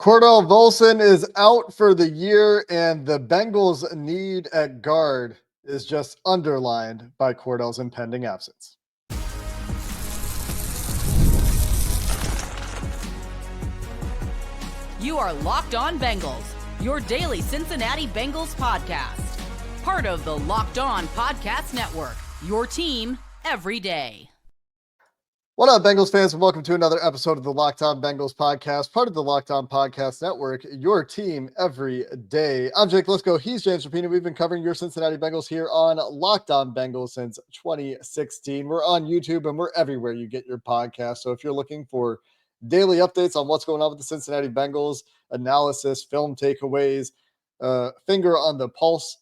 Cordell Volson is out for the year, and the Bengals' need at guard is just underlined by Cordell's impending absence. You are Locked On Bengals, your daily Cincinnati Bengals podcast. Part of the Locked On Podcast Network, your team every day. What up, Bengals fans, and welcome to another episode of the Locked On Bengals podcast, part of the Locked On Podcast Network, your team every day. I'm Jake Liscow. He's James Rapien. We've been covering your Cincinnati Bengals here on Locked On Bengals since 2016. We're on YouTube, and we're everywhere you get your podcast. So if you're looking for daily updates on what's going on with the Cincinnati Bengals, analysis, film takeaways, finger on the pulse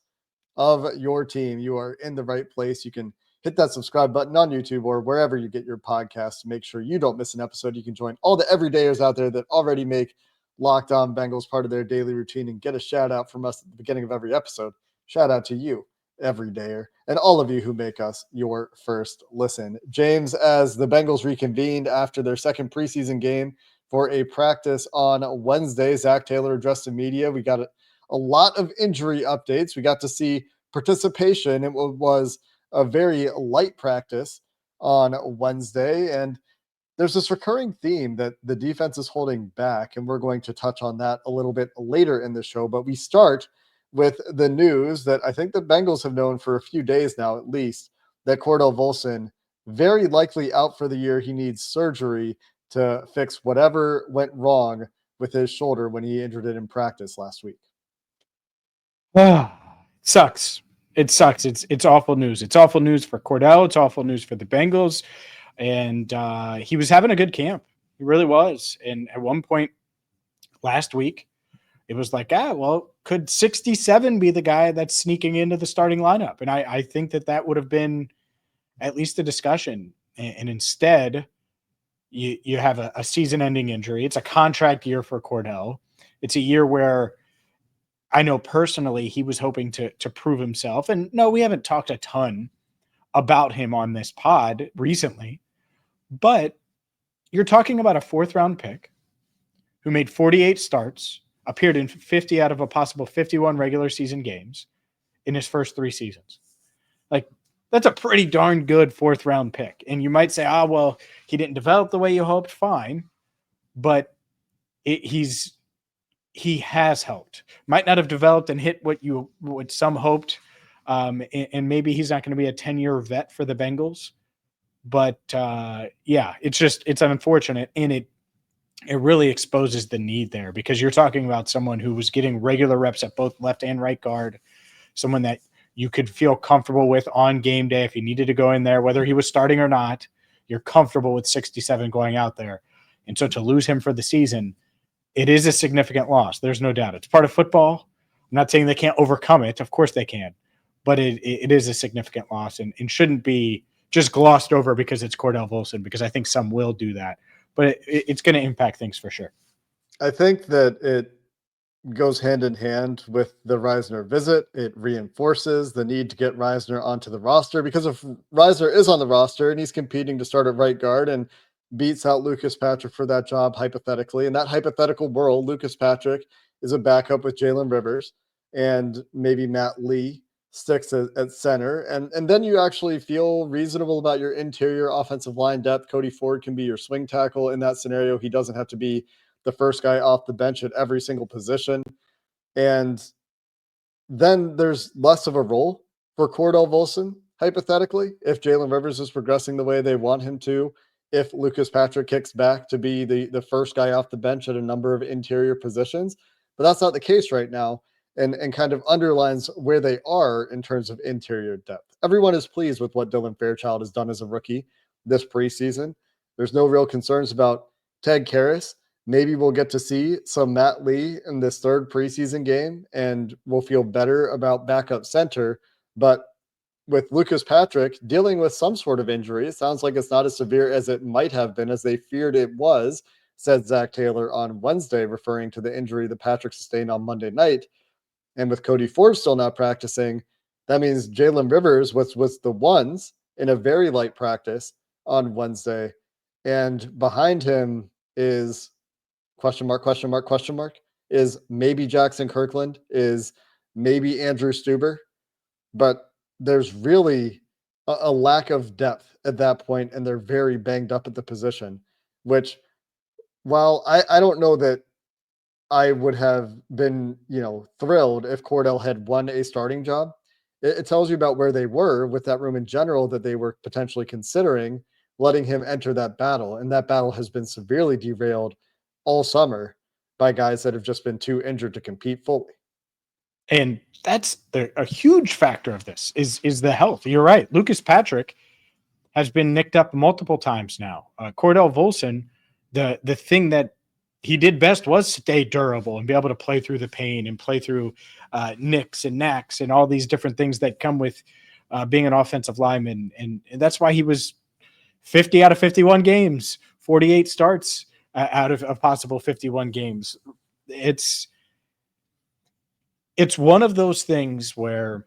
of your team, you are in the right place. You can hit that subscribe button on YouTube or wherever you get your podcasts to make sure you don't miss an episode. You can join all the everydayers out there that already make Locked On Bengals part of their daily routine and get a shout out from us at the beginning of every episode. Shout out to you, everydayer, and all of you who make us your first listen. James, as the Bengals reconvened after their second preseason game for a practice on Wednesday, Zac Taylor addressed the media. We got a lot of injury updates. We got to see participation. It was a very light practice on Wednesday. And there's this recurring theme that the defense is holding back, and we're going to touch on that a little bit later in the show. But we start with the news that I think the Bengals have known for a few days now, at least, that Cordell Volson very likely out for the year. He needs surgery to fix whatever went wrong with his shoulder when he injured it in practice last week. Sucks. It sucks. It's awful news. It's awful news for Cordell. It's awful news for the Bengals. And he was having a good camp. He really was. And at one point last week, it was like, could 67 be the guy that's sneaking into the starting lineup? And I think that would have been at least a discussion. And instead, you have a season-ending injury. It's a contract year for Cordell. It's a year where I know personally he was hoping to prove himself. And no, we haven't talked a ton about him on this pod recently, but you're talking about a fourth-round pick who made 48 starts, appeared in 50 out of a possible 51 regular season games in his first 3 seasons. Like, that's a pretty darn good fourth-round pick. And you might say, he didn't develop the way you hoped. Fine. But he has helped. Might not have developed and hit what some hoped. And maybe he's not going to be a 10-year vet for the Bengals. But it's unfortunate. And it really exposes the need there, because you're talking about someone who was getting regular reps at both left and right guard, someone that you could feel comfortable with on game day if he needed to go in there, whether he was starting or not. You're comfortable with 67 going out there. And so to lose him for the season, it is a significant loss. There's no doubt. It's part of football. I'm not saying they can't overcome it. Of course they can. But it is a significant loss and shouldn't be just glossed over because it's Cordell Volson, because I think some will do that. But it's going to impact things for sure. I think that it goes hand in hand with the Risner visit. It reinforces the need to get Risner onto the roster, because if Risner is on the roster and he's competing to start at right guard and beats out Lucas Patrick for that job, hypothetically, in that hypothetical world, Lucas Patrick is a backup with Jalen Rivers, and maybe Matt Lee sticks at center. And then you actually feel reasonable about your interior offensive line depth. Cody Ford can be your swing tackle in that scenario. He doesn't have to be the first guy off the bench at every single position. And then there's less of a role for Cordell Volson, hypothetically, if Jalen Rivers is progressing the way they want him to, if Lucas Patrick kicks back to be the first guy off the bench at a number of interior positions. But that's not the case right now, and kind of underlines where they are in terms of interior depth. Everyone is pleased with what Dylan Fairchild has done as a rookie this preseason. There's no real concerns about Ted Karras. Maybe we'll get to see some Matt Lee in this third preseason game, and we'll feel better about backup center. But with Lucas Patrick dealing with some sort of injury, it sounds like it's not as severe as it might have been, as they feared it was, said Zac Taylor on Wednesday, referring to the injury that Patrick sustained on Monday night. And with Cody Ford still not practicing, that means Jalen Rivers was the ones in a very light practice on Wednesday. And behind him is question mark, is maybe Jackson Kirkland, is maybe Andrew Stuber, but there's really a lack of depth at that point, and they're very banged up at the position, which, while I don't know that I would have been, thrilled if Cordell had won a starting job, it tells you about where they were with that room in general, that they were potentially considering letting him enter that battle. And that battle has been severely derailed all summer by guys that have just been too injured to compete fully. And that's a huge factor of this is the health. You're right. Lucas Patrick has been nicked up multiple times now. Cordell Volson, the thing that he did best was stay durable and be able to play through the pain and play through nicks and knacks and all these different things that come with being an offensive lineman. And that's why he was 50 out of 51 games, 48 starts out of a possible 51 games. It's one of those things where,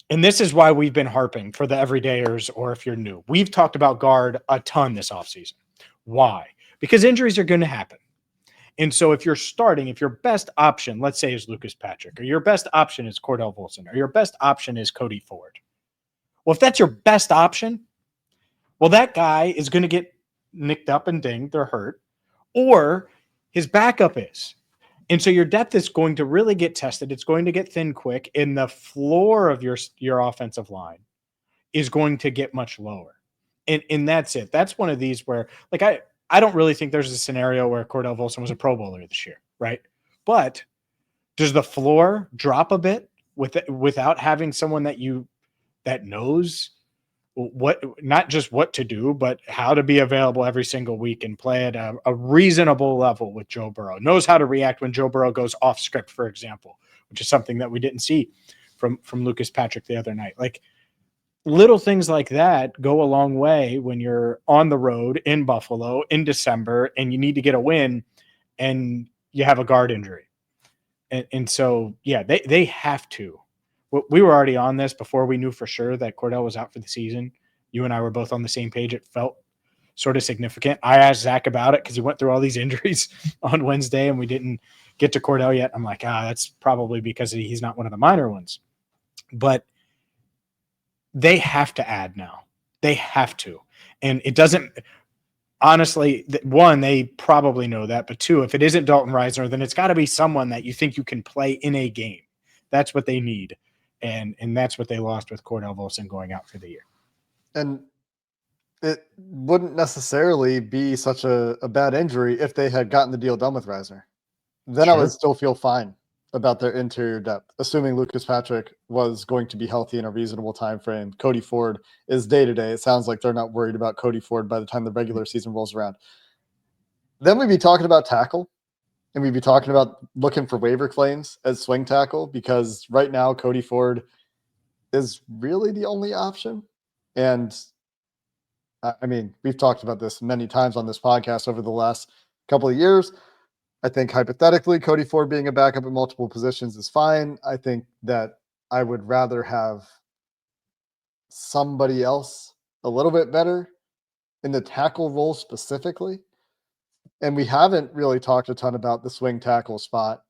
and this is why we've been harping for the everydayers, or if you're new, we've talked about guard a ton this offseason. Why? Because injuries are going to happen. And so if you're starting, if your best option, let's say, is Lucas Patrick, or your best option is Cordell Volson, or your best option is Cody Ford. Well, if that's your best option, well, that guy is going to get nicked up and dinged or hurt, or his backup is. And so your depth is going to really get tested. It's going to get thin quick, and the floor of your offensive line is going to get much lower. And that's it. That's one of these where, like, I don't really think there's a scenario where Cordell Volson was a Pro Bowler this year, right? But does the floor drop a bit without having someone that knows what, not just what to do, but how to be available every single week and play at a reasonable level with Joe Burrow, knows how to react when Joe Burrow goes off script, for example, which is something that we didn't see from Lucas Patrick the other night. Like, little things like that go a long way when you're on the road in Buffalo in December and you need to get a win and you have a guard injury. And so, yeah, they have to. We were already on this before we knew for sure that Cordell was out for the season. You and I were both on the same page. It felt sort of significant. I asked Zach about it because he went through all these injuries on Wednesday and we didn't get to Cordell yet. I'm like, that's probably because he's not one of the minor ones. But they have to add now. They have to. And it doesn't – honestly, one, they probably know that. But two, if it isn't Dalton Risner, then it's got to be someone that you think you can play in a game. That's what they need. And that's what they lost with Cordell Volson going out for the year. And it wouldn't necessarily be such a bad injury if they had gotten the deal done with Risner. Then I would still feel fine about their interior depth, assuming Lucas Patrick was going to be healthy in a reasonable time frame. Cody Ford is day-to-day. It sounds like they're not worried about Cody Ford by the time the regular season rolls around. Then we'd be talking about tackle, and we'd be talking about looking for waiver claims as swing tackle, because right now Cody Ford is really the only option. And I mean, we've talked about this many times on this podcast over the last couple of years. I think hypothetically, Cody Ford being a backup in multiple positions is fine. I think that I would rather have somebody else a little bit better in the tackle role specifically. And we haven't really talked a ton about the swing tackle spot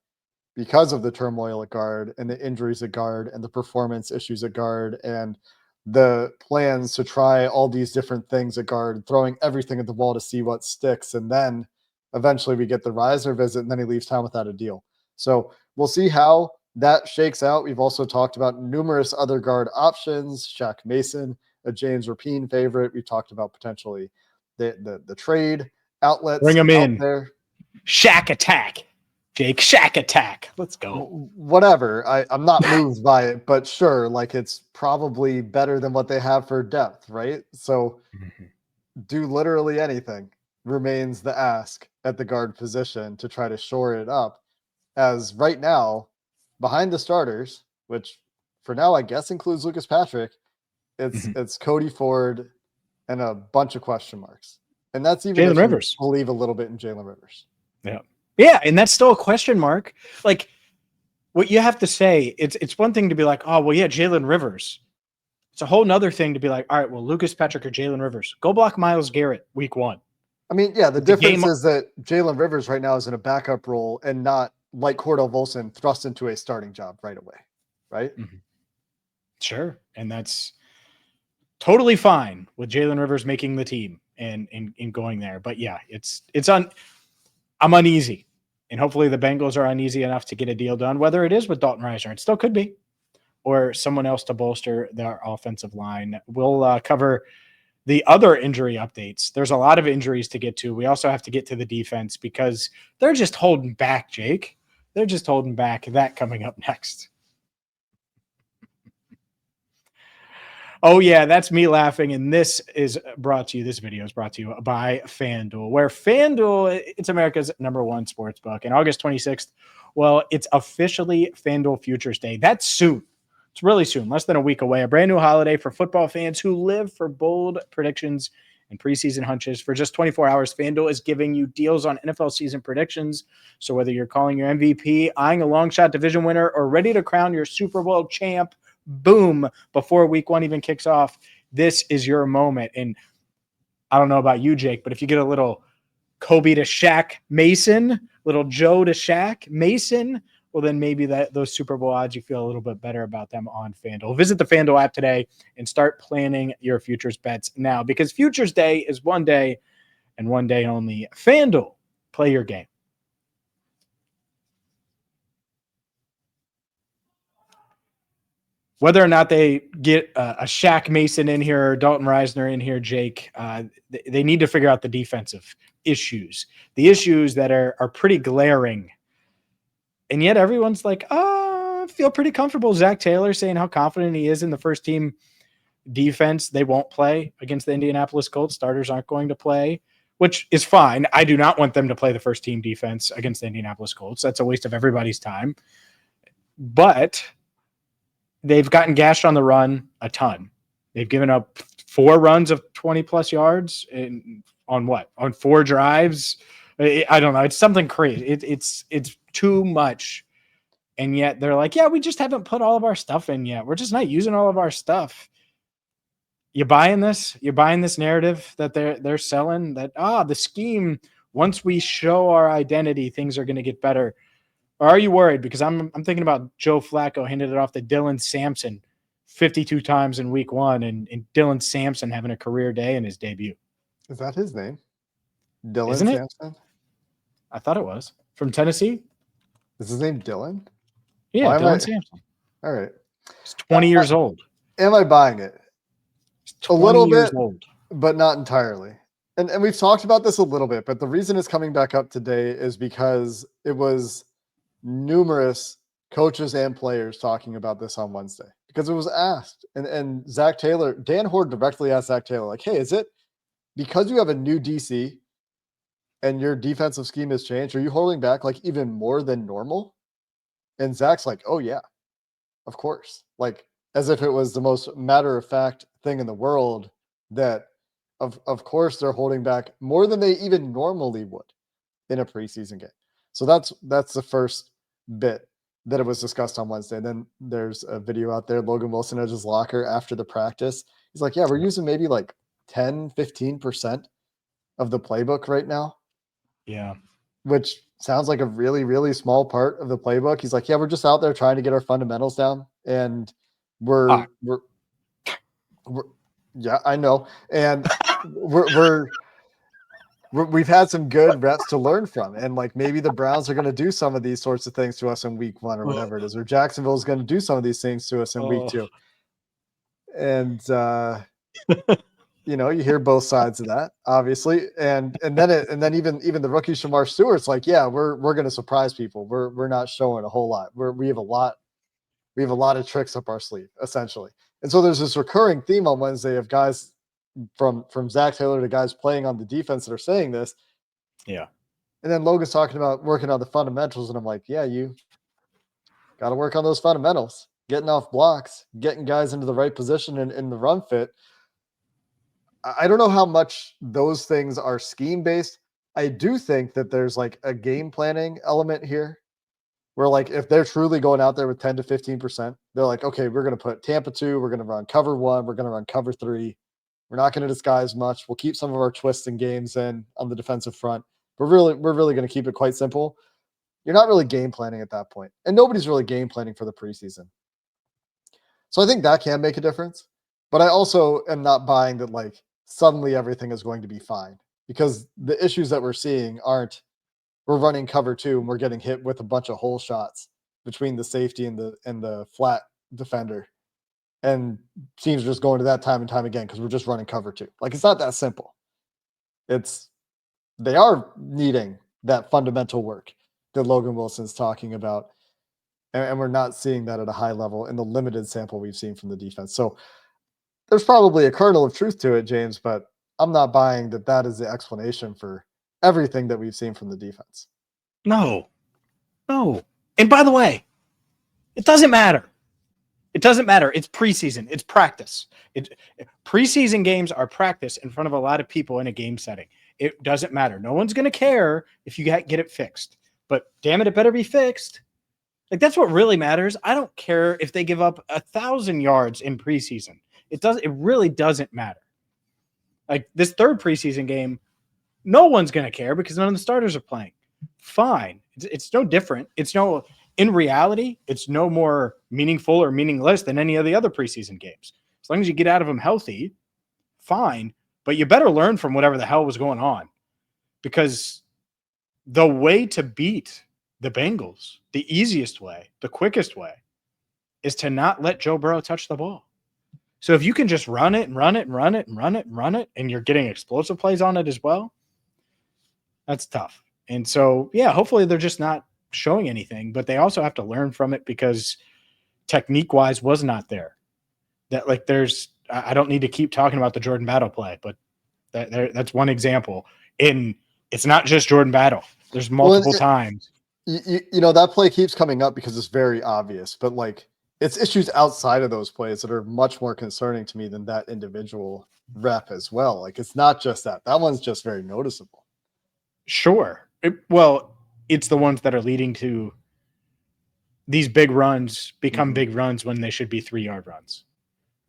because of the turmoil at guard and the injuries at guard and the performance issues at guard and the plans to try all these different things at guard, throwing everything at the wall to see what sticks. And then eventually we get the Risner visit and then he leaves town without a deal. So we'll see how that shakes out. We've also talked about numerous other guard options. Shaq Mason, a James Rapien favorite. We talked about potentially the trade outlets. Bring them in there. Shaq attack. Jake, Shaq attack. Let's go. Whatever. I'm not moved by it, but sure, like, it's probably better than what they have for depth, right? So do literally anything remains the ask at the guard position to try to shore it up, as right now, behind the starters, which for now I guess includes Lucas Patrick, it's Cody Ford and a bunch of question marks. And that's even Jalen Rivers. Believe a little bit in Jalen Rivers. Yeah, and that's still a question mark. Like, what you have to say, it's one thing to be like, oh, well, yeah, Jalen Rivers. It's a whole nother thing to be like, all right, well, Lucas Patrick or Jalen Rivers. Go block Myles Garrett week 1. I mean, yeah, the The difference game- is that Jalen Rivers right now is in a backup role and not like Cordell Volson thrust into a starting job right away, right? Sure. And that's totally fine with Jalen Rivers making the team and going there. But yeah, I'm uneasy. And hopefully the Bengals are uneasy enough to get a deal done, whether it is with Dalton Risner. It still could be. Or someone else to bolster their offensive line. We'll cover the other injury updates. There's a lot of injuries to get to. We also have to get to the defense because they're just holding back, Jake. They're just holding back. That coming up next. Oh, yeah, that's me laughing. And this video is brought to you by FanDuel, where FanDuel, it's America's #1 sports book. And August 26th, well, it's officially FanDuel Futures Day. That's soon. It's really soon, less than a week away. A brand new holiday for football fans who live for bold predictions and preseason hunches. For just 24 hours, FanDuel is giving you deals on NFL season predictions. So whether you're calling your MVP, eyeing a long shot division winner, or ready to crown your Super Bowl champ, boom, before week 1 even kicks off, this is your moment. And I don't know about you, Jake, but if you get a little Kobe to Shaq Mason, little Joe to Shaq Mason, well, then maybe those Super Bowl odds, you feel a little bit better about them on FanDuel. Visit the FanDuel app today and start planning your futures bets now, because Futures Day is one day and one day only. FanDuel, play your game. Whether or not they get a Shaq Mason in here or Dalton Risner in here, Jake, they need to figure out the defensive issues, the issues that are pretty glaring. And yet everyone's like, I feel pretty comfortable. Zac Taylor saying how confident he is in the first team defense. They won't play against the Indianapolis Colts. Starters aren't going to play, which is fine. I do not want them to play the first team defense against the Indianapolis Colts. That's a waste of everybody's time. But they've gotten gashed on the run a ton. They've given up 4 runs of 20-plus yards on 4 drives. I don't know. It's something crazy. It's too much. And yet they're like, yeah, we just haven't put all of our stuff in yet. We're just not using all of our stuff. You buying this? You're buying this narrative that they're selling, that the scheme, once we show our identity, things are going to get better. Or are you worried? Because I'm thinking about Joe Flacco handed it off to Dylan Sampson 52 times in week 1, and Dylan Sampson having a career day in his debut. Is that his name? Dylan Isn't it? Sampson? I thought it was. From Tennessee? Is his name Dylan? Yeah, Why am Dylan I- Sampson. All right. He's 20 years old. Am I buying it? He's 20 little years bit. old. But not entirely. And we've talked about this a little bit, but the reason it's coming back up today is because it was numerous coaches and players talking about this on Wednesday, because it was asked. And Zac Taylor, Dan Horde directly asked Zac Taylor, like, hey, is it because you have a new DC and your defensive scheme has changed? Are you holding back like even more than normal? And Zach's like, oh yeah, of course. Like, as if it was the most matter of fact thing in the world that of course they're holding back more than they even normally would in a preseason game. So that's the first bit that it was discussed on Wednesday. And then there's a video out there, Logan Wilson at his locker after the practice. He's like, yeah, we're using maybe like 10, 15% of the playbook right now. Yeah. Which sounds like a really, really small part of the playbook. He's like, yeah, we're just out there trying to get our fundamentals down. And we're yeah, I know. And we've had some good reps to learn from. And like, maybe the Browns are going to do some of these sorts of things to us in week 1 or whatever it is, or Jacksonville is going to do some of these things to us in week 2. And, you hear both sides of that, obviously. And then even the rookie Shamar Stewart's like, yeah, we're going to surprise people. We're not showing a whole lot. We have a lot of tricks up our sleeve, essentially. And so there's this recurring theme on Wednesday of guys from Zac Taylor to guys playing on the defense that are saying this. Yeah. And then Logan's talking about working on the fundamentals. And I'm like, yeah, you got to work on those fundamentals, getting off blocks, getting guys into the right position in the run fit. I don't know how much those things are scheme based. I do think that there's like a game planning element here where, like, if they're truly going out there with 10 to 15%, they're like, okay, we're going to put Tampa 2, we're going to run cover 1, we're going to run cover 3, We're not going to disguise much. We'll keep some of our twists and games in on the defensive front. We're really going to keep it quite simple. You're not really game planning at that point, and nobody's really game planning for the preseason. So I think that can make a difference. But I also am not buying that like suddenly everything is going to be fine, because the issues that we're seeing aren't we're running cover 2 and we're getting hit with a bunch of hole shots between the safety and the flat defender, and teams are just going to that time and time again because we're just running cover 2. Like, it's not that simple. They are needing that fundamental work that Logan Wilson's talking about, and we're not seeing that at a high level in the limited sample we've seen from the defense. So there's probably a kernel of truth to it, James, but I'm not buying that is the explanation for everything that we've seen from the defense. No. And by the way, it doesn't matter. It doesn't matter. It's preseason. It's practice. Preseason games are practice in front of a lot of people in a game setting. It doesn't matter. No one's going to care if you get it fixed. But damn it better be fixed. Like, that's what really matters. I don't care if they give up 1,000 yards in preseason. It really doesn't matter. Like, this third preseason game, no one's going to care because none of the starters are playing. Fine. It's no different. In reality, it's no more meaningful or meaningless than any of the other preseason games. As long as you get out of them healthy, fine. But you better learn from whatever the hell was going on, because the way to beat the Bengals, the easiest way, the quickest way, is to not let Joe Burrow touch the ball. So if you can just run it, and you're getting explosive plays on it as well, that's tough. And so, yeah, hopefully they're just not showing anything, but they also have to learn from it, because technique-wise was not there. That, like, I don't need to keep talking about the Jordan Battle play, but that's one example. It's not just Jordan Battle. There's multiple times. You know, that play keeps coming up because it's very obvious, but like, it's issues outside of those plays that are much more concerning to me than that individual rep as well. Like, it's not just that. That one's just very noticeable. Sure. It's the ones that are leading to these big runs become big runs when they should be 3-yard runs.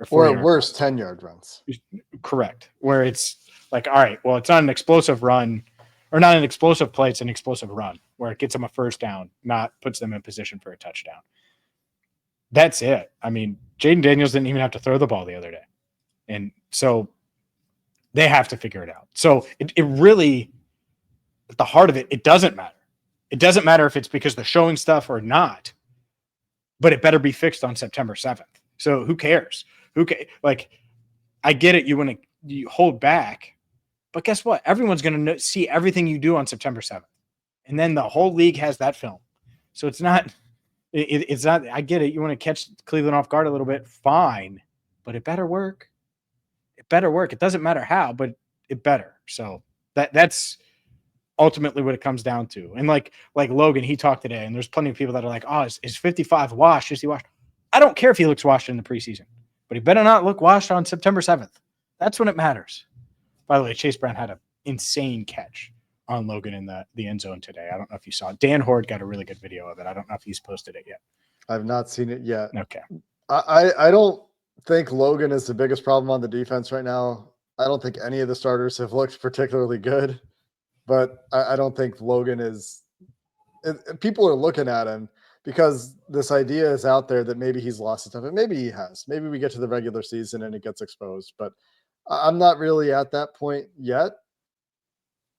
Or at worst, 10-yard runs. Correct. Where it's like, all right, well, it's not an explosive run, or not an explosive play, it's an explosive run where it gets them a first down, not puts them in position for a touchdown. That's it. I mean, Jaden Daniels didn't even have to throw the ball the other day. And so they have to figure it out. So it really, at the heart of it, it doesn't matter. It doesn't matter if it's because they're showing stuff or not, but it better be fixed on September 7th. So who cares? Like, I get it. You hold back, but guess what? Everyone's going to see everything you do on September 7th. And then the whole league has that film. So it's not, I get it. You want to catch Cleveland off guard a little bit. Fine, but it better work. It better work. It doesn't matter how, but it better. So that's ultimately what it comes down to. And like Logan, he talked today, and there's plenty of people that are like, oh, is 55 washed? Is he washed? I don't care if he looks washed in the preseason, but he better not look washed on September 7th. That's when it matters. By the way, Chase Brown had an insane catch on Logan in the end zone today. I don't know if you saw it. Dan Horde got a really good video of it. I don't know if he's posted it yet. I've not seen it yet. Okay. I don't think Logan is the biggest problem on the defense right now. I don't think any of the starters have looked particularly good, but I don't think Logan is – people are looking at him because this idea is out there that maybe he's lost his stuff, and maybe he has. Maybe we get to the regular season and it gets exposed, but I'm not really at that point yet.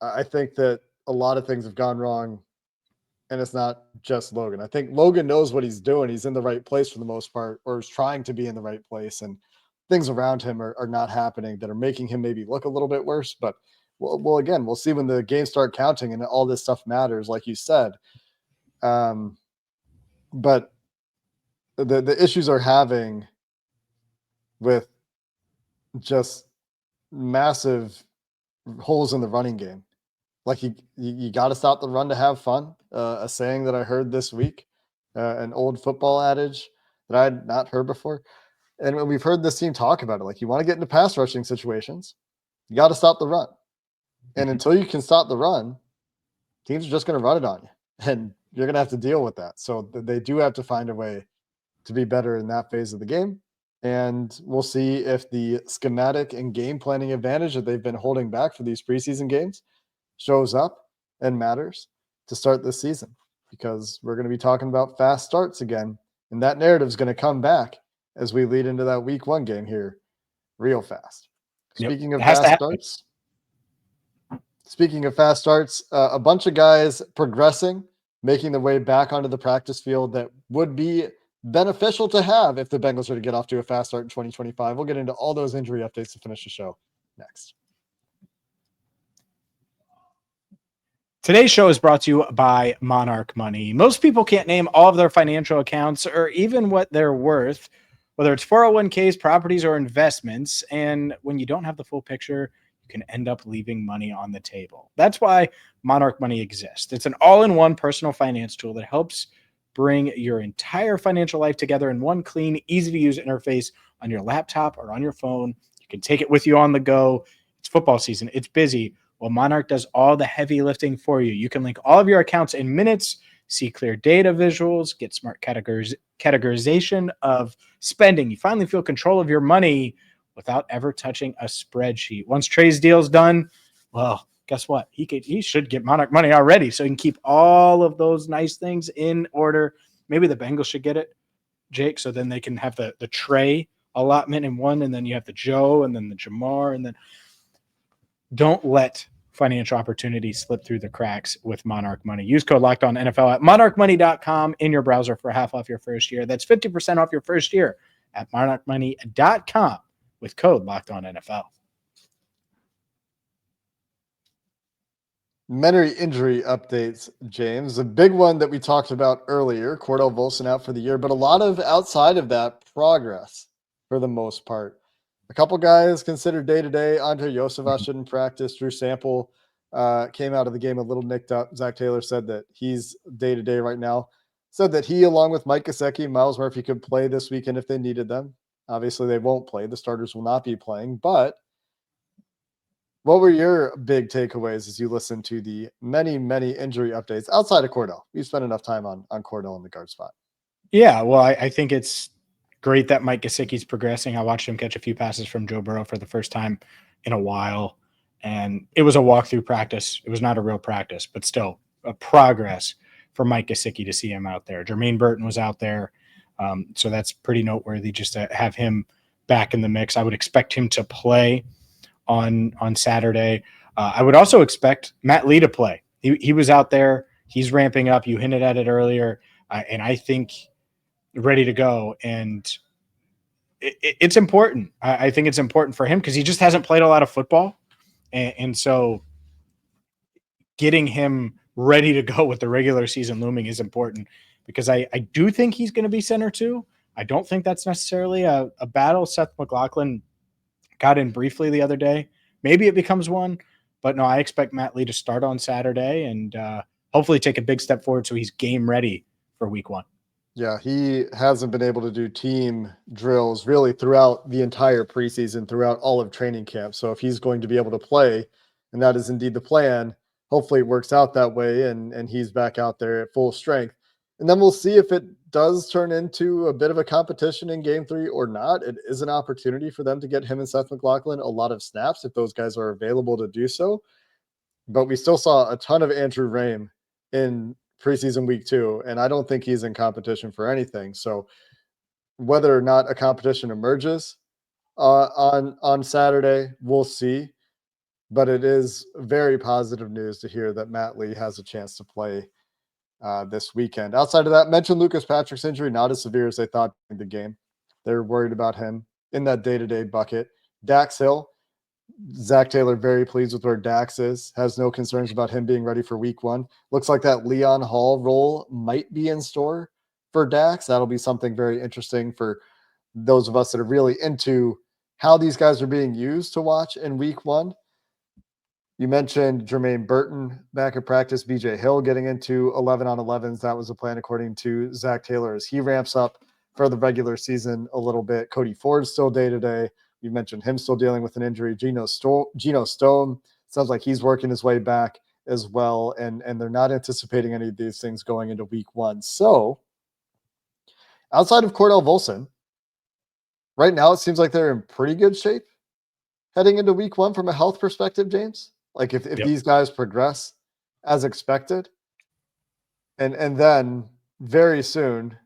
I think that a lot of things have gone wrong, and it's not just Logan. I think Logan knows what he's doing. He's in the right place for the most part, or is trying to be in the right place, and things around him are not happening that are making him maybe look a little bit worse. But well, again, we'll see when the games start counting and all this stuff matters, like you said. But the issues are having with just massive holes in the running game. Like, you got to stop the run to have fun. A saying that I heard this week, an old football adage that I had not heard before. And when we've heard this team talk about it, like, you want to get into pass rushing situations, you got to stop the run. And until you can stop the run, teams are just going to run it on you. And you're going to have to deal with that. So they do have to find a way to be better in that phase of the game. And we'll see if the schematic and game planning advantage that they've been holding back for these preseason games shows up and matters to start this season, because we're going to be talking about fast starts again. And that narrative is going to come back as we lead into that week 1 game here real fast. Yep. Speaking of It has to fast happen. starts, a bunch of guys progressing, making their way back onto the practice field that would be beneficial to have if the Bengals are to get off to a fast start in 2025. We'll get into all those injury updates to finish the show next. Today's show is brought to you by Monarch Money. Most people can't name all of their financial accounts or even what they're worth, whether it's 401ks, properties, or investments. And when you don't have the full picture, you can end up leaving money on the table. That's why Monarch Money exists. It's an all-in-one personal finance tool that helps bring your entire financial life together in one clean, easy-to-use interface on your laptop or on your phone. You can take it with you on the go. It's football season. It's busy. Well, Monarch does all the heavy lifting for you. You can link all of your accounts in minutes, see clear data visuals, get smart categorization of spending. You finally feel control of your money without ever touching a spreadsheet. Once Trey's deal's done, well, guess what? He should get Monarch Money already, so he can keep all of those nice things in order. Maybe the Bengals should get it, Jake, so then they can have the Trey allotment in one, and then you have the Joe, and then the Jamar, and then don't let financial opportunities slip through the cracks with Monarch Money. Use code LOCKEDONNFL at monarchmoney.com in your browser for half off your first year. That's 50% off your first year at monarchmoney.com with code LOCKEDONNFL. Many injury updates, James. A big one that we talked about earlier, Cordell Volson out for the year, but a lot of outside of that progress for the most part. A couple guys considered day-to-day. Andre Yosevach didn't practice. Drew Sample came out of the game a little nicked up. Zac Taylor said that he's day-to-day right now. Said that he, along with Mike Gesicki and Miles Murphy, could play this weekend if they needed them. Obviously, they won't play. The starters will not be playing. But what were your big takeaways as you listen to the many, many injury updates outside of Cordell? We've spent enough time on Cordell in the guard spot. Yeah, well, I think it's great that Mike Gesicki's progressing. I watched him catch a few passes from Joe Burrow for the first time in a while, and it was a walkthrough practice. It was not a real practice, but still a progress for Mike Gesicki to see him out there. Jermaine Burton was out there, so that's pretty noteworthy just to have him back in the mix. I would expect him to play on Saturday. I would also expect Matt Lee to play. He was out there. He's ramping up. You hinted at it earlier, and I think ready to go. And it's important. I think it's important for him because he just hasn't played a lot of football. And so getting him ready to go with the regular season looming is important because I do think he's going to be center too. I don't think that's necessarily a battle. Seth McLaughlin got in briefly the other day. Maybe it becomes one, but no, I expect Matt Lee to start on Saturday and hopefully take a big step forward so he's game ready for week 1. Yeah, he hasn't been able to do team drills really throughout the entire preseason, throughout all of training camp. So if he's going to be able to play, and that is indeed the plan, hopefully it works out that way and he's back out there at full strength. And then we'll see if it does turn into a bit of a competition in game 3 or not. It is an opportunity for them to get him and Seth McLaughlin a lot of snaps if those guys are available to do so. But we still saw a ton of Andrew Rame in preseason week 2, and I don't think he's in competition for anything. So whether or not a competition emerges on Saturday, we'll see. But it is very positive news to hear that Matt Lee has a chance to play this weekend. Outside of that, mentioned Lucas Patrick's injury, not as severe as they thought in the game. They're worried about him in that day-to-day bucket. Dax Hill, Zac Taylor very pleased with where Dax is, has no concerns about him being ready for week 1. Looks like that Leon Hall role might be in store for Dax. That'll be something very interesting for those of us that are really into how these guys are being used to watch in week 1. You mentioned Jermaine Burton back at practice, BJ Hill getting into 11 on 11s. That was the plan according to Zac Taylor as he ramps up for the regular season a little bit. Cody Ford still day-to-day. You mentioned him still dealing with an injury. Geno Stone sounds like he's working his way back as well, and they're not anticipating any of these things going into week 1. So outside of Cordell Volson, right now it seems like they're in pretty good shape heading into week 1 from a health perspective, James. Like if Yep. these guys progress as expected, and then very soon,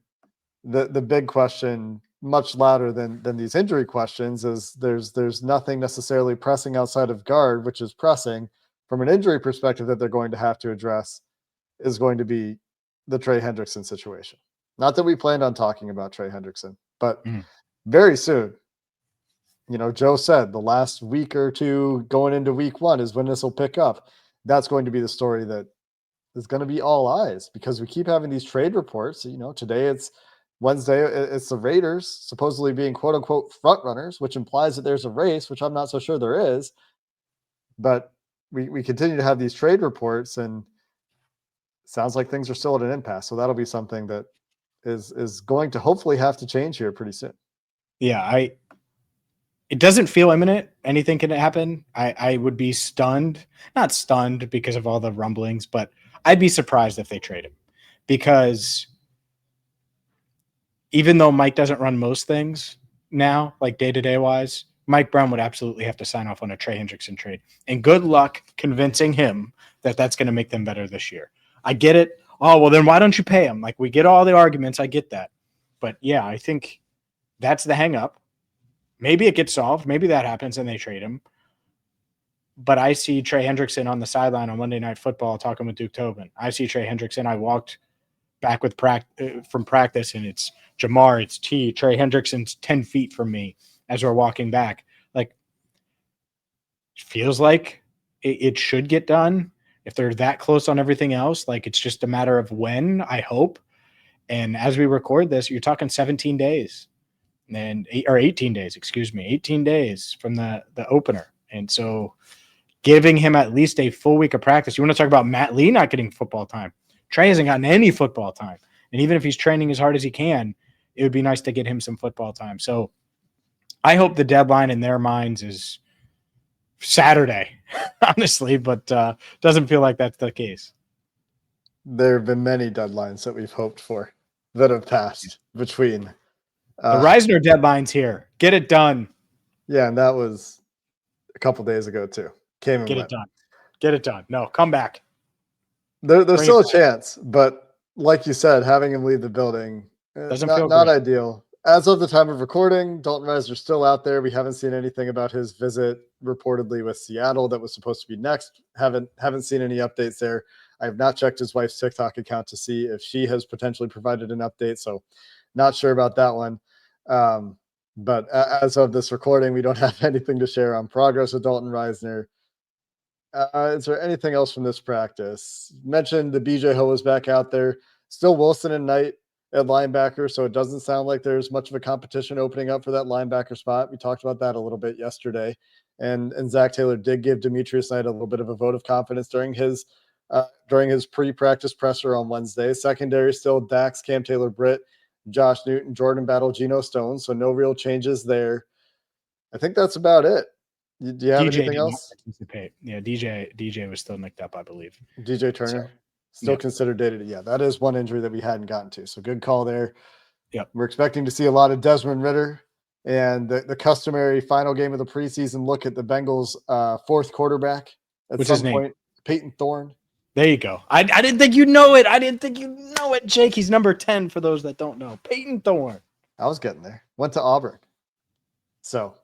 the big question, much louder than these injury questions, is there's nothing necessarily pressing outside of guard, which is pressing from an injury perspective that they're going to have to address, is going to be the Trey Hendrickson situation. Not that we planned on talking about Trey Hendrickson, but very soon, Joe said the last week or two going into week 1 is when this will pick up. That's going to be the story that is going to be all eyes, because we keep having these trade reports. Today it's Wednesday. It's the Raiders supposedly being quote unquote front runners, which implies that there's a race, which I'm not so sure there is. But we continue to have these trade reports, and it sounds like things are still at an impasse. So that'll be something that is going to hopefully have to change here pretty soon. Yeah, it doesn't feel imminent. Anything can happen. I would be stunned, not stunned because of all the rumblings, but I'd be surprised if they trade him, because even though Mike doesn't run most things now, like day-to-day wise, Mike Brown would absolutely have to sign off on a Trey Hendrickson trade. And good luck convincing him that that's going to make them better this year. I get it. Oh, well, then why don't you pay him? Like, we get all the arguments. I get that. But yeah, I think that's the hang up. Maybe it gets solved. Maybe that happens and they trade him. But I see Trey Hendrickson on the sideline on Monday Night Football talking with Duke Tobin. I see Trey Hendrickson. I walked back with from practice, and it's Jamar, it's T. Trey Hendrickson's 10 feet from me as we're walking back. Like, it feels like it should get done. If they're that close on everything else, like, it's just a matter of when, I hope. And as we record this, you're talking 17 days and 18 days, 18 days from the opener. And so giving him at least a full week of practice. You want to talk about Matt Lee not getting football time. Trey hasn't gotten any football time. And even if he's training as hard as he can, it would be nice to get him some football time. So I hope the deadline in their minds is Saturday, honestly, but doesn't feel like that's the case. There have been many deadlines that we've hoped for that have passed between. The Reisner deadline's here. Get it done. Yeah, and that was a couple days ago too. Came and Get went. it done. Get it done. No, come back. There's still a chance, but like you said, having him leave the building, Doesn't feel not great. ideal. As of the time of recording, Dalton Reisner's still out there. We haven't seen anything about his visit reportedly with Seattle that was supposed to be next. Haven't seen any updates there. I have not checked his wife's TikTok account to see if she has potentially provided an update, so not sure about that one. But as of this recording, we don't have anything to share on progress with Dalton Reisner. Is there anything else from this practice? Mentioned the BJ Hill was back out there. Still Wilson and Knight at linebacker, so it doesn't sound like there's much of a competition opening up for that linebacker spot. We talked about that a little bit yesterday. And Zac Taylor did give Demetrius Knight a little bit of a vote of confidence during his pre-practice presser on Wednesday. Secondary still Dax, Cam Taylor-Britt, Josh Newton, Jordan Battle, Geno Stone, so no real changes there. I think that's about it. Do you have DJ anything did else? not participate. Yeah, DJ was still nicked up, I believe. DJ Turner, still yeah. considered dated. Yeah, that is one injury that we hadn't gotten to. So good call there. Yep. We're expecting to see a lot of Desmond Ridder and the customary final game of the preseason look at the Bengals' fourth quarterback at What's some his name? point, Peyton Thorne. There you go. I didn't think you'd know it. I didn't think you'd know it, Jake. He's number 10 for those that don't know. Peyton Thorne. I was getting there. Went to Auburn. So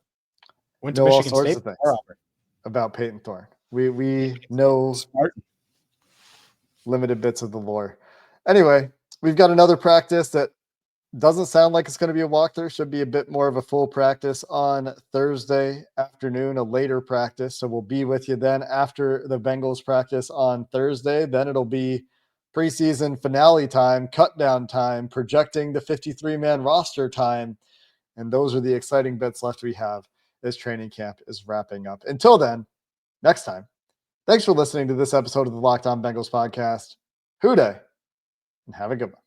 went to know all Michigan sorts State of things about Peyton Thorne. We know Smart. limited bits of the lore. Anyway, we've got another practice that doesn't sound like it's going to be a walkthrough. Should be a bit more of a full practice on Thursday afternoon, a later practice. So we'll be with you then after the Bengals practice on Thursday. Then it'll be preseason finale time, cut down time, projecting the 53-man roster time. And those are the exciting bits left we have as training camp is wrapping up. Until then, next time, thanks for listening to this episode of the Locked On Bengals podcast. Hoo day, and have a good one.